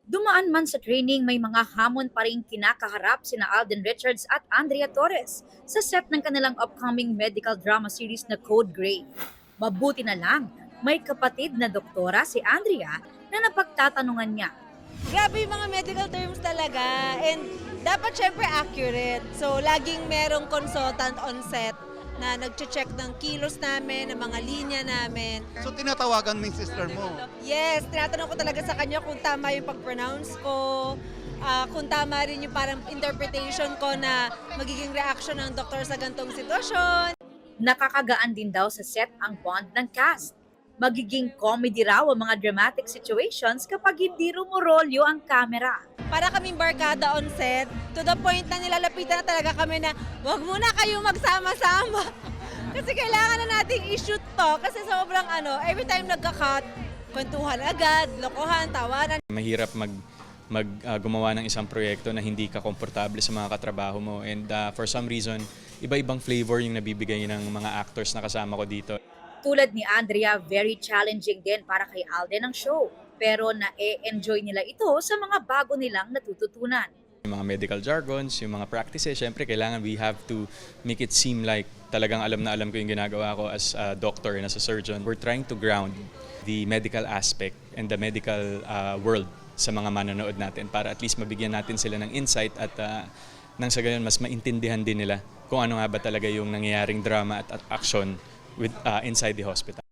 Dumaan man sa training, may mga hamon pa rin kinakaharap sina Alden Richards at Andrea Torres sa set ng kanilang upcoming medical drama series na Code Gray. Mabuti na lang, may kapatid na doktora si Andrea na napagtatanungan niya. Grabe yung mga medical terms talaga and dapat syempre accurate. So laging merong consultant on set na nagche-check ng kilos namin, ng mga linya namin. So tinatawagan mo yung sister mo. Yes, tinatanong ko talaga sa kanya kung tama yung pag-pronounce ko, kung tama rin yung parang interpretation ko na magiging reaction ng doktor sa gantong sitwasyon. Nakakagaan din daw sa set ang bond ng cast. Magiging comedy raw ang mga dramatic situations kapag hindi rumorolyo ang camera. Para kaming barkada on set, to the point na nilalapitan na talaga kami na wag muna kayong magsama-sama. Kasi kailangan na nating i-shoot to kasi sobrang every time nagka-cut, kwentuhan agad, lokohan, tawanan. Mahirap gumawa ng isang proyekto na hindi ka komportable sa mga katrabaho mo, and for some reason, iba-ibang flavor yung nabibigay ng mga actors na kasama ko dito. Tulad ni Andrea, very challenging din para kay Alden ang show. Pero na-enjoy nila ito sa mga bago nilang natututunan. Yung mga medical jargons, yung mga practices, syempre kailangan we have to make it seem like talagang alam na alam ko yung ginagawa ko as a doctor and as a surgeon. We're trying to ground the medical aspect and the medical world sa mga manonood natin para at least mabigyan natin sila ng insight at nang sa gayon mas maintindihan din nila kung ano nga ba talaga yung nangyayaring drama at action inside the hospital.